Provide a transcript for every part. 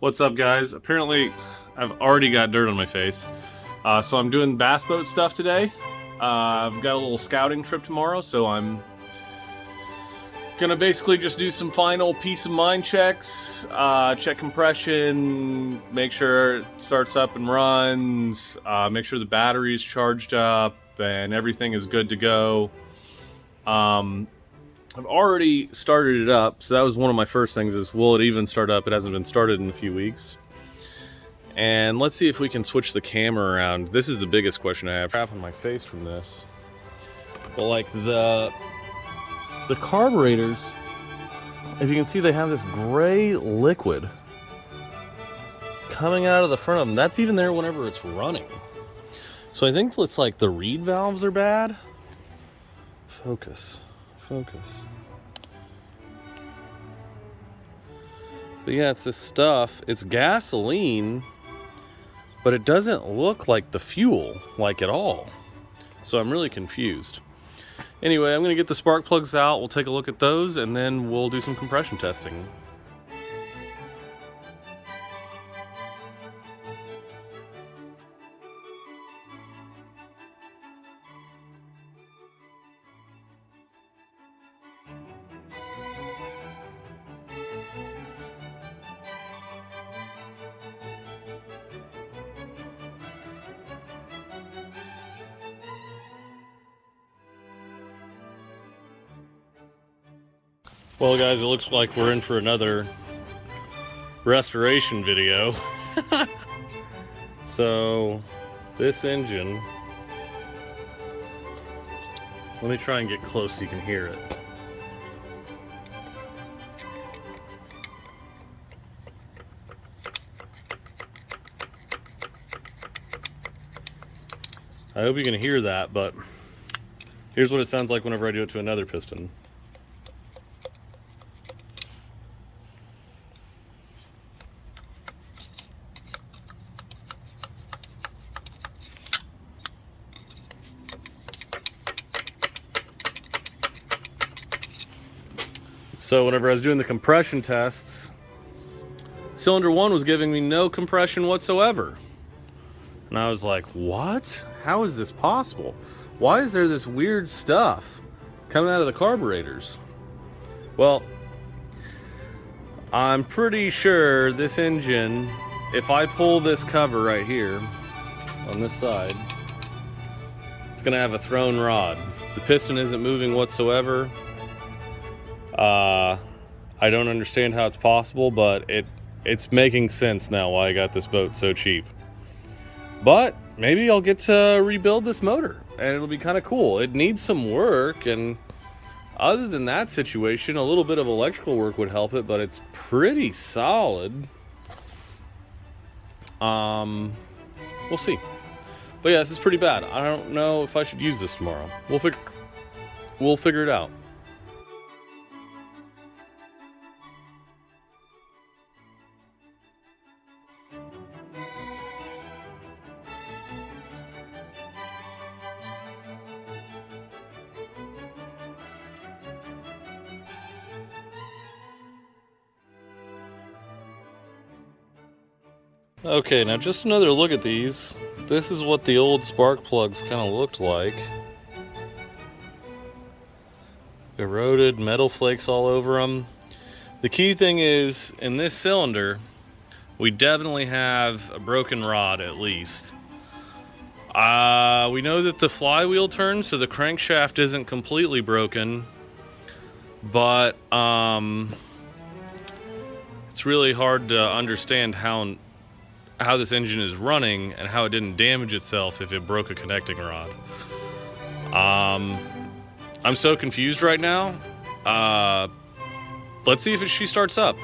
What's up, guys? Apparently, I've already got dirt on my face. So I'm doing bass boat stuff today. I've got a little scouting trip tomorrow, so I'm gonna basically just do some final peace of mind checks, check compression, make sure it starts up and runs, make sure the battery's charged up and everything is good to go. I've already started it up, so that was one of my first things is, will it even start up? It hasn't been started in a few weeks. And let's see if we can switch the camera around. This is the biggest question I have. Crap on my face from this. But like the carburetors, if you can see, they have this gray liquid coming out of the front of them. That's even there whenever it's running. So I think it's like the reed valves are bad. Focus. But yeah, it's this stuff. It's gasoline, but it doesn't look like the fuel, like at all. So I'm really confused. Anyway, I'm gonna get the spark plugs out. We'll take a look at those and then we'll do some compression testing. Well, guys, it looks like we're in for another restoration video. So, this engine, let me try and get close so you can hear it. I hope you can hear that, but here's what it sounds like whenever I do it to another piston. So whenever I was doing the compression tests, cylinder 1 was giving me no compression whatsoever. And I was like, what? How is this possible? Why is there this weird stuff coming out of the carburetors? Well, I'm pretty sure this engine, if I pull this cover right here on this side, it's gonna have a thrown rod. The piston isn't moving whatsoever. I don't understand how it's possible, but it's making sense now why I got this boat so cheap. But maybe I'll get to rebuild this motor and it'll be kind of cool. It needs some work, and other than that situation, a little bit of electrical work would help it, but it's pretty solid. We'll see. But yeah, this is pretty bad. I don't know if I should use this tomorrow. We'll figure it out. Okay, now just another look at these. This is what the old spark plugs kind of looked like. Eroded, metal flakes all over them. The key thing is, in this cylinder, we definitely have a broken rod at least. We know that the flywheel turns, so the crankshaft isn't completely broken, but it's really hard to understand how this engine is running and how it didn't damage itself if it broke a connecting rod. I'm so confused right now. Let's see if she starts up.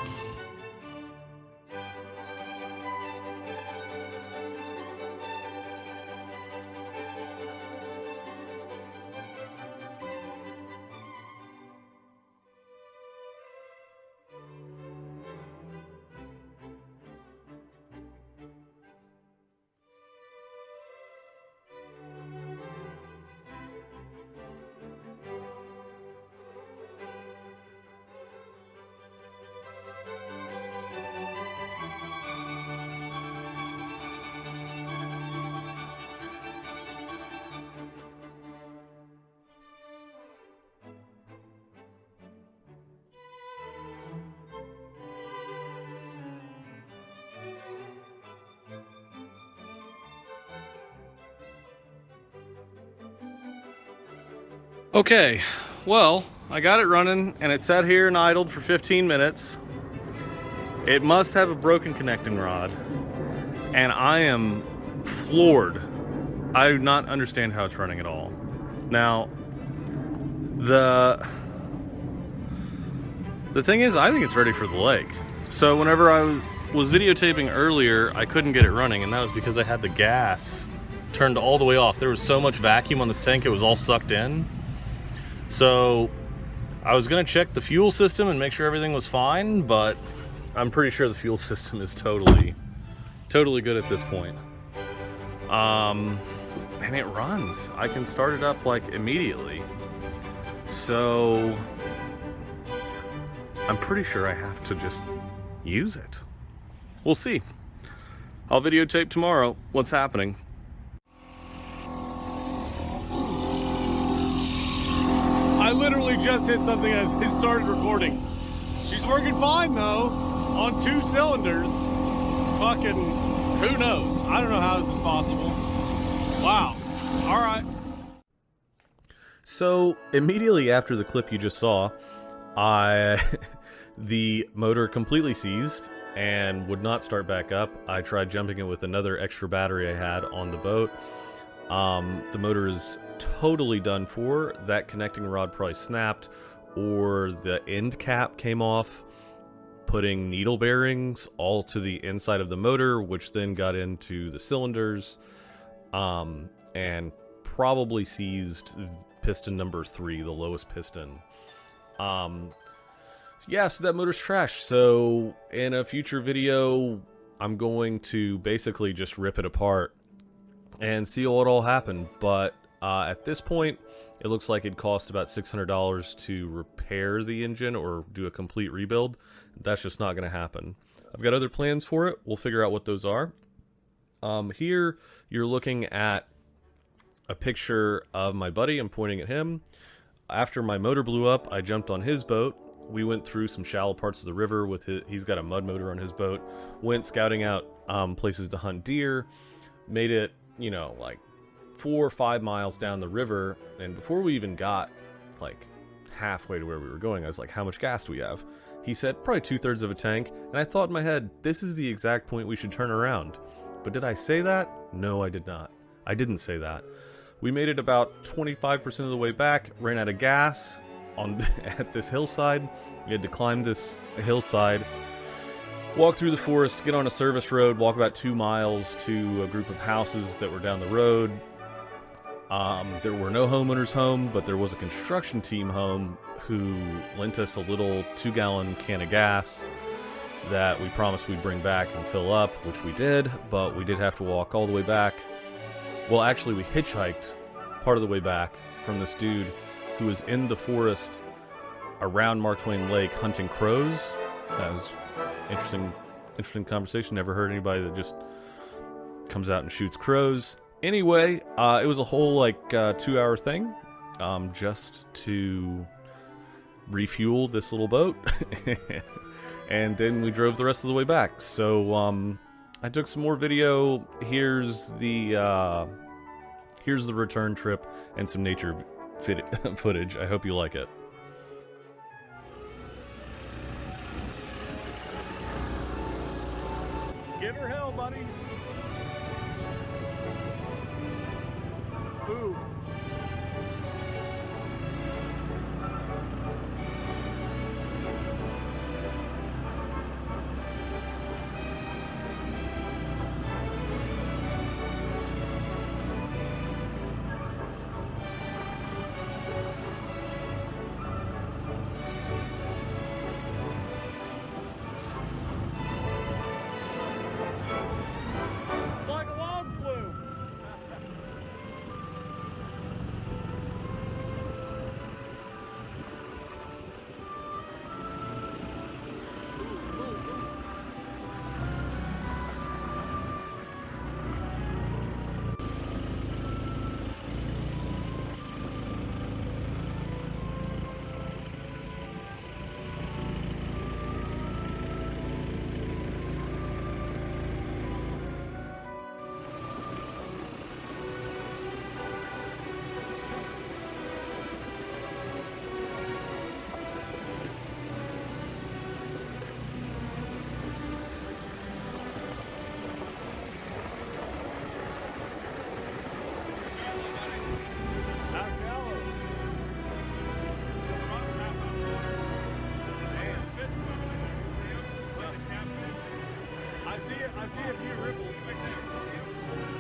Okay, well, I got it running and it sat here and idled for 15 minutes. It must have a broken connecting rod, and I am floored. I do not understand how it's running at all. Now, the thing is, I think it's ready for the lake. So whenever I was videotaping earlier, I couldn't get it running, and that was because I had the gas turned all the way off. There was so much vacuum on this tank, it was all sucked in. So I was gonna check the fuel system and make sure everything was fine, but I'm pretty sure the fuel system is totally good at this point. And it runs. I can start it up like immediately. So I'm pretty sure I have to just use it. We'll see. I'll videotape tomorrow what's happening. I literally just hit something as it started recording. She's working fine though, on 2 cylinders. Fucking, who knows? I don't know how this is possible. Wow. All right. So immediately after the clip you just saw, the motor completely seized and would not start back up. I tried jumping it with another extra battery I had on the boat. The motor is totally done for. That connecting rod probably snapped, or the end cap came off, putting needle bearings all to the inside of the motor, which then got into the cylinders, and probably seized piston number 3, the lowest piston. Yeah, so that motor's trash. So in a future video, I'm going to basically just rip it apart and see what all happened. But at this point, it looks like it cost about $600 to repair the engine or do a complete rebuild. That's just not going to happen. I've got other plans for it. We'll figure out what those are. Here, you're looking at a picture of my buddy. I'm pointing at him. After my motor blew up, I jumped on his boat. We went through some shallow parts of the river with he's got a mud motor on his boat. Went scouting out places to hunt deer. Made it, you know, like 4 or 5 miles down the river. And before we even got like halfway to where we were going, I was like, how much gas do we have? He said, probably 2/3 of a tank. And I thought in my head, this is the exact point we should turn around. But did I say that? No, I did not. I didn't say that. We made it about 25% of the way back, ran out of gas at this hillside. We had to climb this hillside, walk through the forest, get on a service road, walk about 2 miles to a group of houses that were down the road. There were no homeowners home, but there was a construction team home who lent us a little 2-gallon can of gas that we promised we'd bring back and fill up, which we did, but we did have to walk all the way back. Well, actually, we hitchhiked part of the way back from this dude who was in the forest around Mark Twain Lake hunting crows. That was interesting conversation. Never heard anybody that just comes out and shoots crows. Anyway, it was a whole like 2-hour thing, just to refuel this little boat, and then we drove the rest of the way back. So I took some more video. Here's the return trip and some nature footage. I hope you like it. Give her hell, buddy. Ooh. It's like a log flume. see it. I see a few ripples right there.